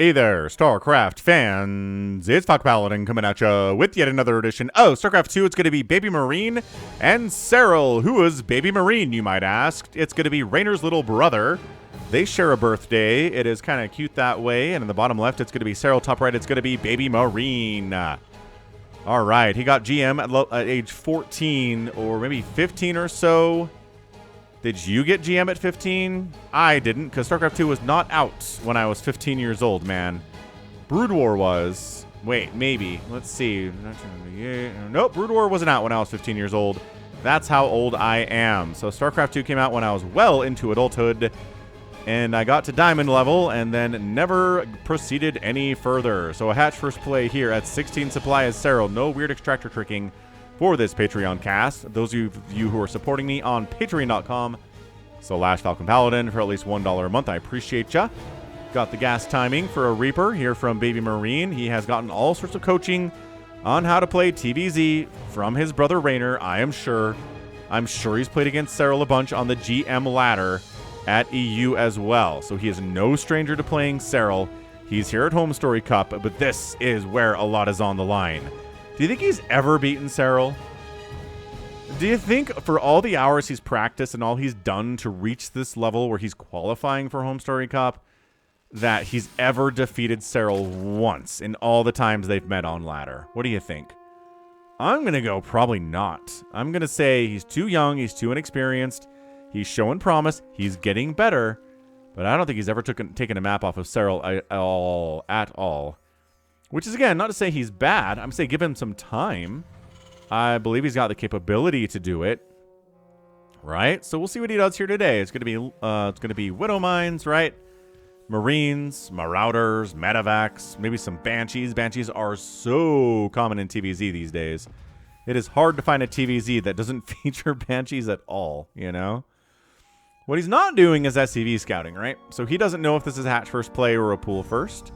Hey there, StarCraft fans. It's Paladin coming at you with yet another edition of StarCraft 2. It's going to be BabyMarine and Serral. Who is BabyMarine, you might ask? It's going to be Reynor's little brother. They share a birthday. It is kind of cute that way. And in the bottom left, it's going to be Serral. Top right, it's going to be BabyMarine. All right, he got GM at age 14 or maybe 15 or so. Did you get GM at 15? I didn't, because StarCraft 2 was not out when I was 15 years old, man. Brood War was. Wait, maybe. Let's see. Nope, Brood War wasn't out when I was 15 years old. That's how old I am. So StarCraft 2 came out when I was well into adulthood, and I got to diamond level and then never proceeded any further. So a hatch first play here at 16 supply as Serral. No weird extractor tricking for this Patreon cast. Those of you who are supporting me on patreon.com/Falcon Paladin for at least $1 a month, I appreciate ya. Got the gas timing for a Reaper here from BabyMarine. He has gotten all sorts of coaching on how to play TVZ from his brother Reynor, I am sure. I'm sure he's played against Serral a bunch on the GM ladder at EU as well. So he is no stranger to playing Serral. He's here at Home Story Cup, but this is where a lot is on the line. Do you think he's ever beaten Serral? Do you think for all the hours he's practiced and all he's done to reach this level where he's qualifying for Home Story Cup, that he's ever defeated Serral once in all the times they've met on ladder? What do you think? I'm going to go probably not. I'm going to say he's too young, he's too inexperienced, he's showing promise, he's getting better, but I don't think he's ever taken a map off of Serral at all. Which is, again, not to say he's bad. I'm saying give him some time. I believe he's got the capability to do it. Right? So we'll see what he does here today. It's going to be Widow Mines, right? Marines, Marauders, Medevacs, maybe some Banshees. Banshees are so common in TVZ these days. It is hard to find a TVZ that doesn't feature Banshees at all, you know? What he's not doing is SCV scouting, right? So he doesn't know if this is a hatch first play or a pool first.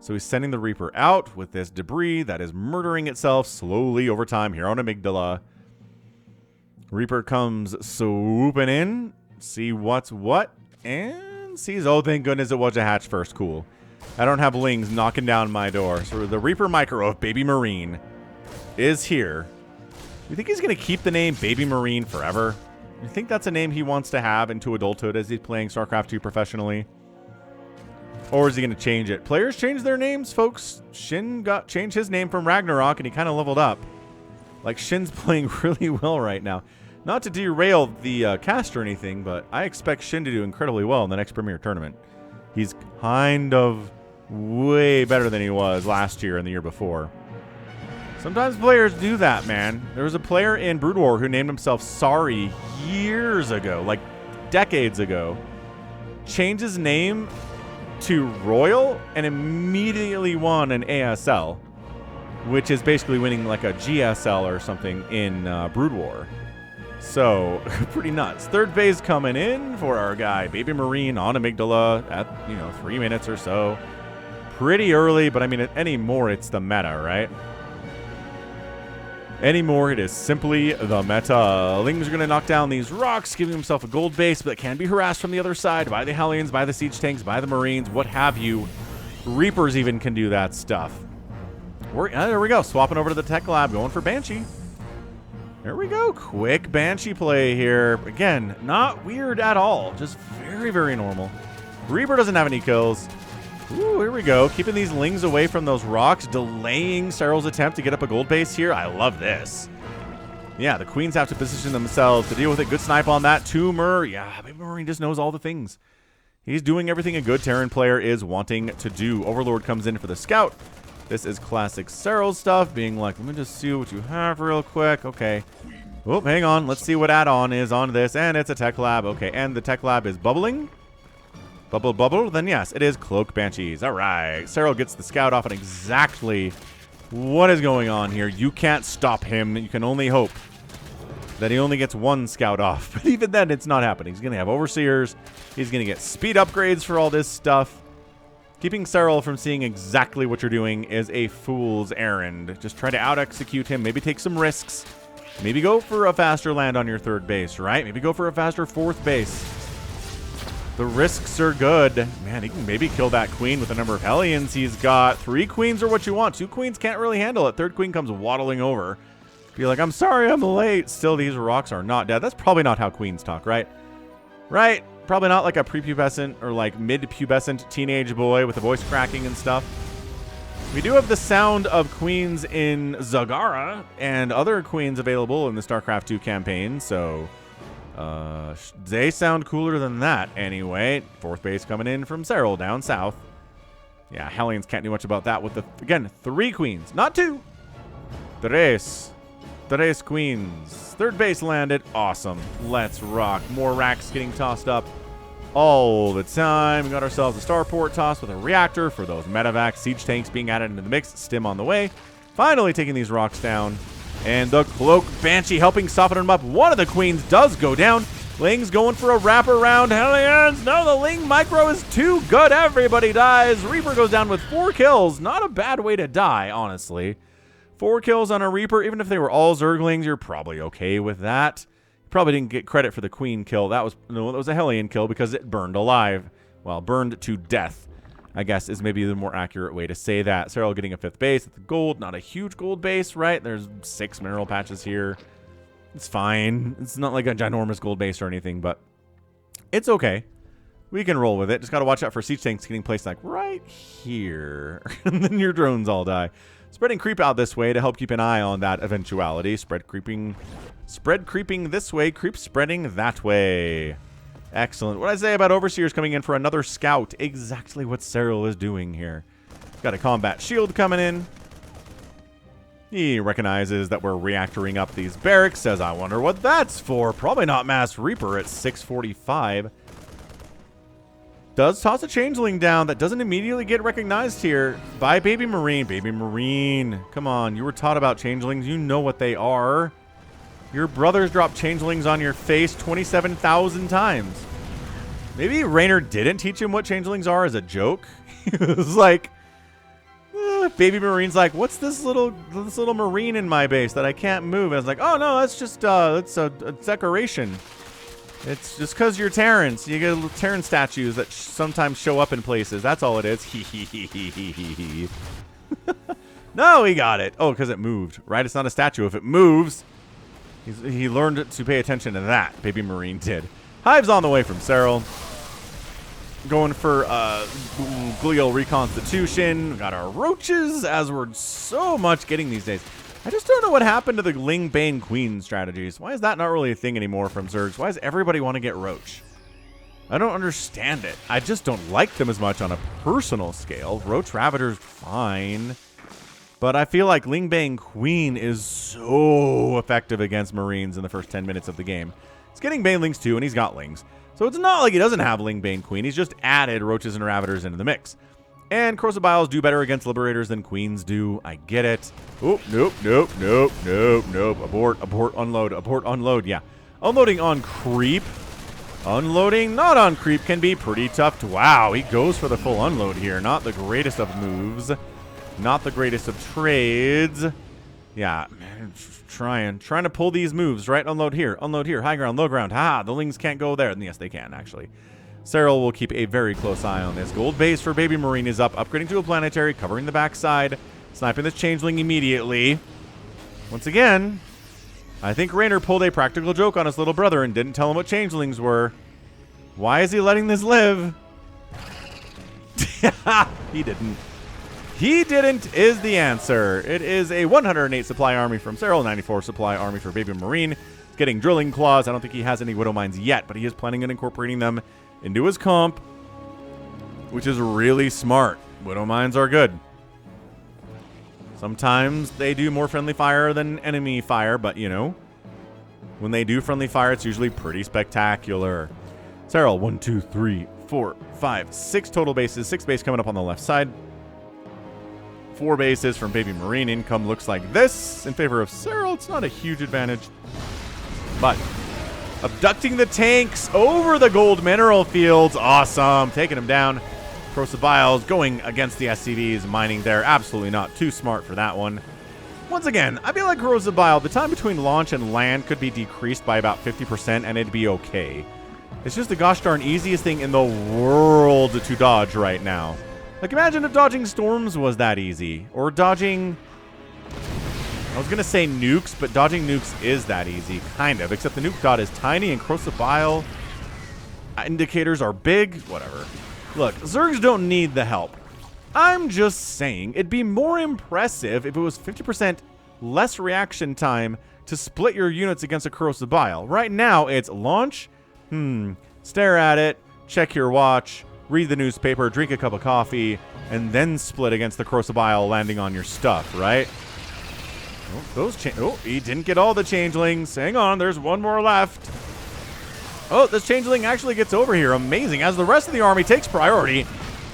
So he's sending the Reaper out with this debris that is murdering itself slowly over time here on Amygdala. Reaper comes swooping in, see what's what, and sees, oh, thank goodness it was a hatch first. Cool. I don't have lings knocking down my door. So the Reaper Micro of BabyMarine is here. You think he's going to keep the name BabyMarine forever? You think that's a name he wants to have into adulthood as he's playing StarCraft 2 professionally? Or is he going to change it? Players change their names, folks. Shin changed his name from Ragnarok, and he kind of leveled up. Like, Shin's playing really well right now. Not to derail the cast or anything, but I expect Shin to do incredibly well in the next Premier Tournament. He's kind of way better than he was last year and the year before. Sometimes players do that, man. There was a player in Brood War who named himself Sorry years ago, like decades ago. Changed his name to Royal and immediately won an ASL, which is basically winning like a GSL or something in Brood War. So pretty nuts. Third phase coming in for our guy BabyMarine on Amygdala at 3 minutes or so. Pretty early, but I mean anymore it's the meta, right? Anymore, it is simply the meta. Ling's are going to knock down these rocks, giving himself a gold base, but it can be harassed from the other side by the Hellions, by the siege tanks, by the Marines, what have you. Reapers even can do that stuff. There we go. Swapping over to the tech lab, going for Banshee. There we go. Quick Banshee play here. Again, not weird at all. Just very, very normal. Reaper doesn't have any kills. Ooh, here we go. Keeping these Lings away from those rocks, delaying Serral's attempt to get up a gold base here. I love this. Yeah, the Queens have to position themselves to deal with it. Good snipe on that. Tumor. Yeah, BabyMarine just knows all the things. He's doing everything a good Terran player is wanting to do. Overlord comes in for the scout. This is classic Serral stuff, being like, let me just see what you have real quick. Okay. Oh, hang on. Let's see what add-on is on this. And it's a tech lab. Okay, and the tech lab is bubbling. Bubble, then yes, it is Cloak Banshees. All right, Serral gets the scout off on exactly what is going on here. You can't stop him. You can only hope that he only gets one scout off. But even then, it's not happening. He's going to have Overseers. He's going to get speed upgrades for all this stuff. Keeping Serral from seeing exactly what you're doing is a fool's errand. Just try to out-execute him. Maybe take some risks. Maybe go for a faster land on your third base, right? Maybe go for a faster fourth base. The risks are good. Man, he can maybe kill that queen with the number of Hellions he's got. 3 queens are what you want. 2 queens can't really handle it. 3rd queen comes waddling over. Be like, I'm sorry I'm late. Still, these rocks are not dead. That's probably not how queens talk, right? Right? Probably not like a prepubescent or like mid-pubescent teenage boy with a voice cracking and stuff. We do have the sound of queens in Zagara and other queens available in the StarCraft 2 campaign, so they sound cooler than that anyway. 4th base coming in from Serral down south. Yeah, Hellions can't do much about that with the, again, 3 queens, not 2. Tres queens. 3rd base landed. Awesome. Let's rock. More racks getting tossed up all the time. We got ourselves a starport toss with a reactor for those medevac siege tanks being added into the mix. Stim on the way. Finally taking these rocks down. And the Cloak Banshee helping soften them up. One of the queens does go down. Ling's going for a wraparound. Hellions. No, the Ling micro is too good. Everybody dies. Reaper goes down with 4 kills. Not a bad way to die, honestly. 4 kills on a Reaper. Even if they were all Zerglings, you're probably okay with that. Probably didn't get credit for the queen kill. That was a Hellion kill because it burned alive. Well, burned to death, I guess, is maybe the more accurate way to say that. Serral getting a 5th base with the gold. Not a huge gold base, right? There's 6 mineral patches here. It's fine. It's not like a ginormous gold base or anything, but it's okay. We can roll with it. Just got to watch out for siege tanks getting placed like right here. And then your drones all die. Spreading creep out this way to help keep an eye on that eventuality. Spread creeping this way, creep spreading that way. Excellent. What I say about Overseers coming in for another scout? Exactly what Serral is doing here. Got a combat shield coming in. He recognizes that we're reactoring up these barracks. Says, I wonder what that's for. Probably not Mass Reaper at 645. Does toss a changeling down that doesn't immediately get recognized here by BabyMarine. BabyMarine, come on. You were taught about changelings. You know what they are. Your brothers dropped changelings on your face 27,000 times. Maybe Reynor didn't teach him what changelings are as a joke. He was like, BabyMarine's like, what's this little marine in my base that I can't move? And I was like, oh no, that's just it's a decoration. It's just because you're Terrans. You get little Terran statues that sometimes show up in places. That's all it is. No, he got it. Oh, because it moved, right? It's not a statue. If it moves, he learned to pay attention to that. BabyMarine did. Hive's on the way from Serral. Going for glial reconstitution. We got our roaches, as we're so much getting these days. I just don't know what happened to the Ling Bane Queen strategies. Why is that not really a thing anymore from Zergs? Why does everybody want to get Roach? I don't understand it. I just don't like them as much on a personal scale. Roach Ravager's fine. But I feel like Ling Bane Queen is so effective against Marines in the first 10 minutes of the game. He's getting Banelings too, and he's got Lings. So it's not like he doesn't have Ling Bane Queen. He's just added Roaches and Ravagers into the mix. And Corrosive Biles do better against Liberators than Queens do. I get it. Oh, nope. Abort, unload. Yeah. Unloading on creep. Unloading not on creep can be pretty tough. Wow, he goes for the full unload here. Not the greatest of moves. Not the greatest of trades. Yeah, man, trying to pull these moves, right? Unload here, high ground, low ground. Ha, the Lings can't go there. And yes, they can, actually. Serral will keep a very close eye on this. Gold base for BabyMarine is up, upgrading to a planetary, covering the backside, sniping this changeling immediately. Once again, I think Reynor pulled a practical joke on his little brother and didn't tell him what changelings were. Why is he letting this live? He didn't. He didn't is the answer. It is a 108 supply army from Serral, 94 supply army for BabyMarine. He's getting drilling claws. I don't think he has any Widow Mines yet, but he is planning on incorporating them into his comp, which is really smart. Widow Mines are good. Sometimes they do more friendly fire than enemy fire, but you know, when they do friendly fire, it's usually pretty spectacular. Serral, 1, 2, 3, 4, 5, 6 total bases. 6 base coming up on the left side. 4 bases from BabyMarine. Income looks like this in favor of Serral. It's not a huge advantage, but abducting the tanks over the gold mineral fields. Awesome. Taking them down. Corrosive Biles going against the SCVs. Mining there. Absolutely not too smart for that one. Once again, I feel like Corrosive Bile, the time between launch and land could be decreased by about 50% and it'd be okay. It's just the gosh darn easiest thing in the world to dodge right now. Like, imagine if dodging storms was that easy. Or dodging... I was going to say nukes, but dodging nukes is that easy, kind of. Except the nuke dot is tiny and corrosive bile. Indicators are big. Whatever. Look, Zergs don't need the help. I'm just saying it'd be more impressive if it was 50% less reaction time to split your units against a corrosive bile. Right now, it's launch, stare at it, check your watch, read the newspaper, drink a cup of coffee, and then split against the corrosive bile landing on your stuff, right? Oh, he didn't get all the changelings. Hang on, there's one more left. Oh, this changeling actually gets over here. Amazing. As the rest of the army takes priority,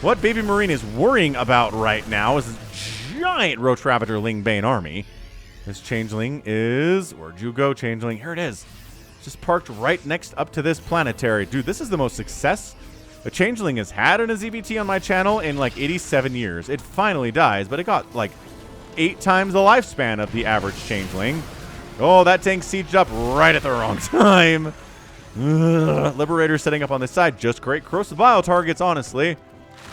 what BabyMarine is worrying about right now is this giant Roach Ravager Lingbane army. This changeling is... Where'd you go, changeling? Here it is. Just parked right next up to this planetary. Dude, this is the most success a changeling has had in a ZVT on my channel in like 87 years. It finally dies, but it got like 8 times the lifespan of the average changeling. Oh, that tank sieged up right at the wrong time. Liberator setting up on this side. Just great corrosive bile targets, honestly.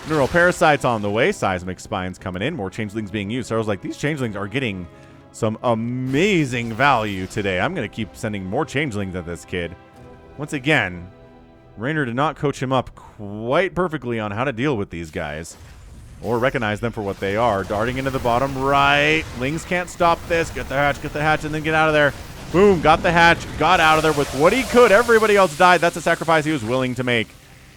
Neural parasites on the way. Seismic spines coming in. More changelings being used. So I was like, these changelings are getting some amazing value today. I'm going to keep sending more changelings at this kid. Once again, Reynor did not coach him up quite perfectly on how to deal with these guys. Or recognize them for what they are. Darting into the bottom right. Lings can't stop this. Get the hatch, and then get out of there. Boom, got the hatch, got out of there with what he could. Everybody else died. That's a sacrifice he was willing to make.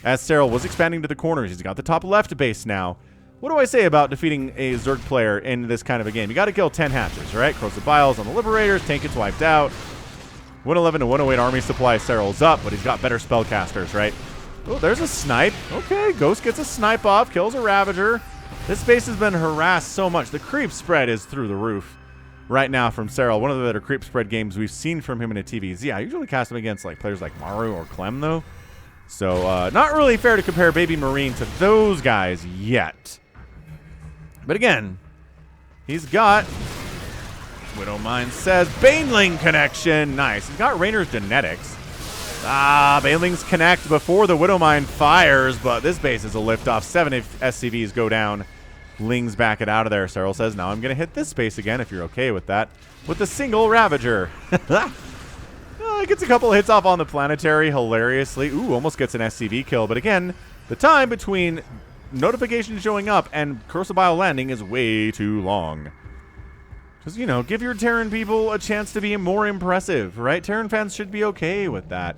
As Serral was expanding to the corners. He's got the top left base now. What do I say about defeating a Zerg player in this kind of a game? You got to kill 10 hatches, right? Corrosive biles on the Liberators. Tank gets wiped out. 111 to 108 army supply. Serral's up, but he's got better spellcasters, right? Oh, there's a snipe. Okay, Ghost gets a snipe off. Kills a Ravager. This base has been harassed so much. The creep spread is through the roof right now from Serral. One of the better creep spread games we've seen from him in a TVZ. I usually cast him against like players like Maru or Clem, though. So, not really fair to compare BabyMarine to those guys yet. But again, he's got, Widowmine says, Baneling connection. Nice. He's got Reynor's genetics. Banelings connect before the Widowmine fires, but this base is a liftoff. 7 if SCVs go down. Lings back it out of there. Serral says, now I'm going to hit this base again, if you're okay with that, with a single Ravager. Gets a couple of hits off on the planetary, hilariously. Ooh, almost gets an SCV kill. But again, the time between notification showing up and corrosive bile landing is way too long. Just, you know, give your Terran people a chance to be more impressive, right? Terran fans should be okay with that.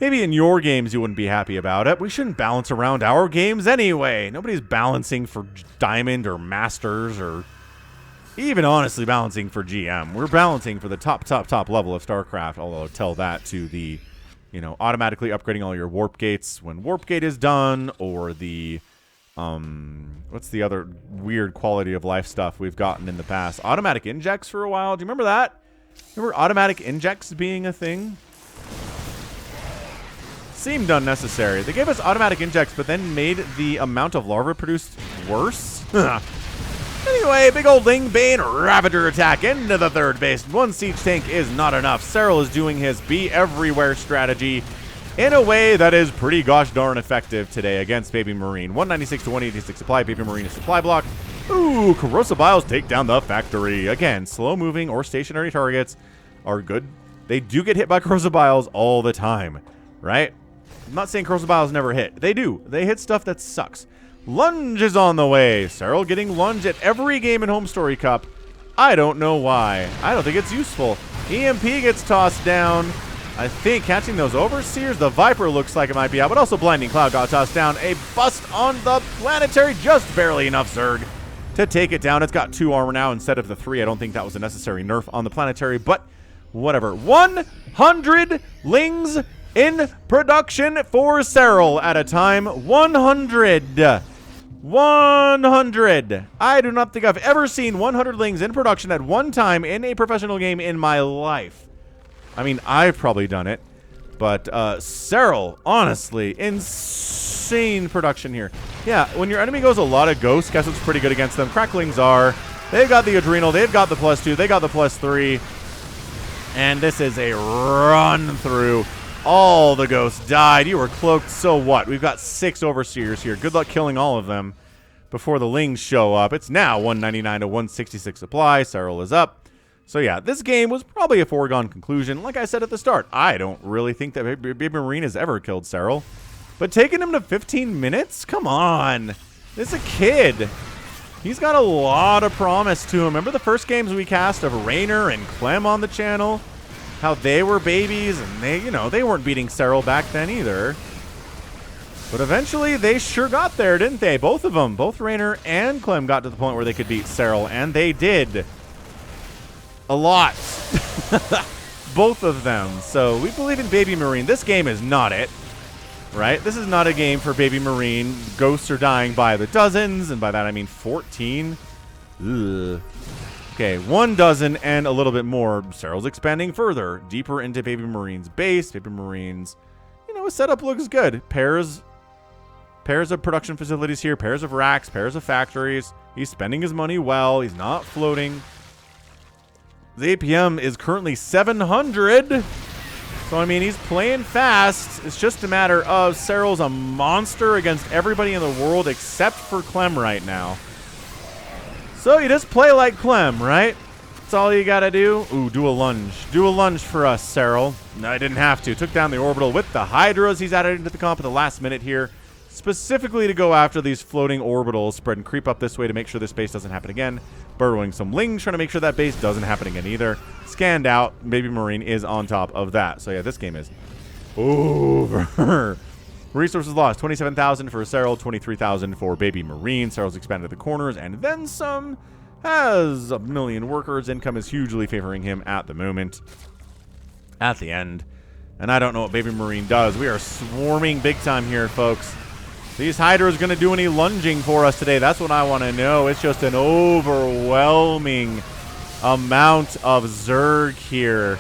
Maybe in your games you wouldn't be happy about it. We shouldn't balance around our games anyway. Nobody's balancing for Diamond or Masters or even honestly balancing for GM. We're balancing for the top level of StarCraft, although tell that to the, you know, automatically upgrading all your warp gates when warp gate is done, or the, what's the other weird quality of life stuff we've gotten in the past? Automatic injects for a while. Do you remember that? Remember automatic injects being a thing? Seemed unnecessary. They gave us automatic injects, but then made the amount of larvae produced worse. Anyway, big old Lingbane Ravager attack into the third base. One siege tank is not enough. Serral is doing his be everywhere strategy in a way that is pretty gosh darn effective today against BabyMarine. 196 to 186 supply. BabyMarine is supply block. Ooh, corrosive biles take down the factory. Again, slow moving or stationary targets are good. They do get hit by corrosive biles all the time, right? I'm not saying corrosive biles never hit. They do. They hit stuff that sucks. Lunge is on the way. Serral getting lunge at every game in Home Story Cup. I don't know why. I don't think it's useful. EMP gets tossed down. I think catching those Overseers, the Viper looks like it might be out, but also Blinding Cloud got tossed down. A bust on the planetary, just barely enough Zerg to take it down. It's got 2 armor now instead of the 3. I don't think that was a necessary nerf on the planetary, but whatever. 100 Lings in production for Serral at a time. 100. 100. I do not think I've ever seen 100 Lings in production at one time in a professional game in my life. I mean, I've probably done it, but Serral, honestly, insane production here. Yeah, when your enemy goes a lot of ghosts, guess what's pretty good against them? Cracklings are. They've got the Adrenal, they've got the +2, they got the +3, and this is a run through. All the ghosts died. You were cloaked, so what? We've got 6 overseers here. Good luck killing all of them before the lings show up. It's now 199 to 166 supply. Serral is up. So yeah, this game was probably a foregone conclusion. Like I said at the start, I don't really think that BabyMarine has ever killed Serral. But taking him to 15 minutes? Come on. This is a kid. He's got a lot of promise to him. Remember the first games we cast of Reynor and Clem on the channel? How they were babies and they, you know, they weren't beating Serral back then either. But eventually they sure got there, didn't they? Both of them, both Reynor and Clem got to the point where they could beat Serral, and they did. A lot. Both of them. So we believe in BabyMarine. This game is not it. Right? This is not a game for BabyMarine. Ghosts are dying by the dozens, and by that I mean 14. Ugh. Okay, 1 dozen and a little bit more. Serral's expanding further, deeper into BabyMarine's base. BabyMarine's, you know, his setup looks good. Pairs of production facilities here, pairs of racks, pairs of factories. He's spending his money well. He's not floating. The APM is currently 700. So, I mean, he's playing fast. It's just a matter of Serral's a monster against everybody in the world except for Clem right now. So, you just play like Clem, right? That's all you gotta do. Ooh, do a lunge. Do a lunge for us, Serral. No, I didn't have to. Took down the orbital with the Hydras. He's added into the comp at the last minute here, specifically to go after these floating orbitals. Spread and creep up this way to make sure this base doesn't happen again. Burrowing some lings, trying to make sure that base doesn't happen again either. Scanned out. BabyMarine is on top of that. So, yeah, this game is over. Resources lost. 27,000 for Serral, 23,000 for BabyMarine. Serral's expanded the corners and then some. Has a million workers. Income is hugely favoring him at the moment. At the end. And I don't know what BabyMarine does. We are swarming big time here, folks. These Hydras going to do any lunging for us today? That's what I want to know. It's just an overwhelming amount of Zerg here.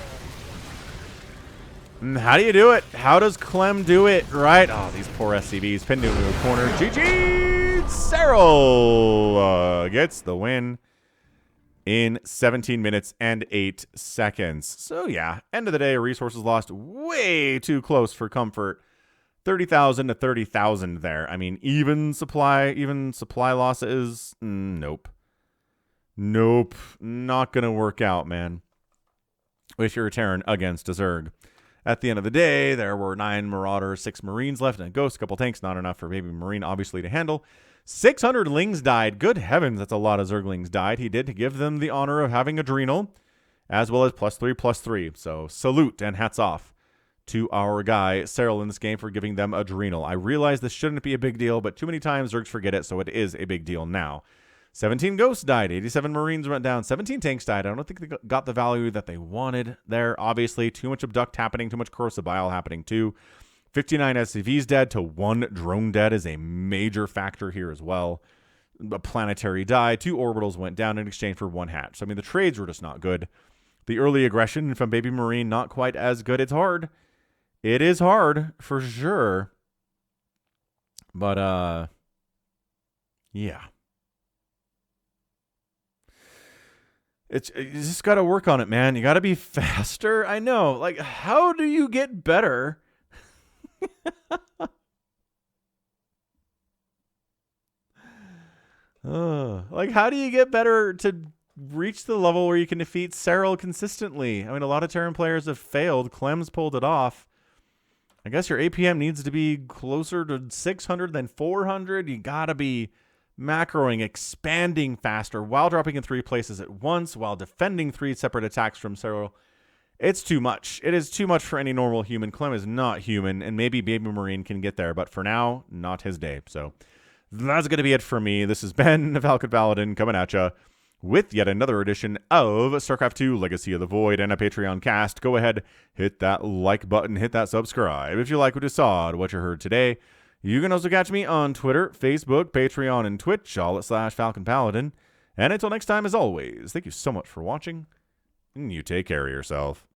And how do you do it? How does Clem do it, right? Oh, these poor SCVs pinned into a corner. GG! Serral gets the win in 17 minutes and 8 seconds. So, yeah, end of the day, resources lost way too close for comfort. 30,000 to 30,000 there. I mean, even supply losses. Nope. Nope. Not going to work out, man. If you're a Terran against a Zerg. At the end of the day, there were 9 Marauders, 6 Marines left, and a Ghost, a couple tanks. Not enough for BabyMarine, obviously, to handle. 600 Lings died. Good heavens, that's a lot of Zerglings died. He did give them the honor of having Adrenal, as well as +3/+3. So, salute and hats off to our guy, Serral, in this game for giving them Adrenal. I realize this shouldn't be a big deal, but too many times Zergs forget it, so it is a big deal now. 17 Ghosts died. 87 Marines went down. 17 tanks died. I don't think they got the value that they wanted there. Obviously, too much Abduct happening, too much Corrosive Bile happening too. 59 SCVs dead to 1 drone dead is a major factor here as well. A planetary died. 2 orbitals went down in exchange for 1 hatch. So, I mean, the trades were just not good. The early aggression from BabyMarine, not quite as good. It's hard. It is hard, for sure. But, yeah. You just got to work on it, man. You got to be faster. I know. Like, how do you get better? Like, how do you get better to reach the level where you can defeat Serral consistently? I mean, a lot of Terran players have failed. Clem's pulled it off. I guess your APM needs to be closer to 600 than 400. You got to be macroing, expanding faster while dropping in 3 places at once, while defending 3 separate attacks from Serral. It's too much. It is too much for any normal human. Clem is not human, and maybe BabyMarine can get there, but for now, not his day. So that's going to be it for me. This has been Falcon Paladin coming at you with yet another edition of StarCraft 2 Legacy of the Void and a Patreon cast. Go ahead, hit that like button, hit that subscribe if you like what you saw and what you heard today. You can also catch me on Twitter, Facebook, Patreon, and Twitch, all at /Falcon Paladin. And until next time, as always, thank you so much for watching, and you take care of yourself.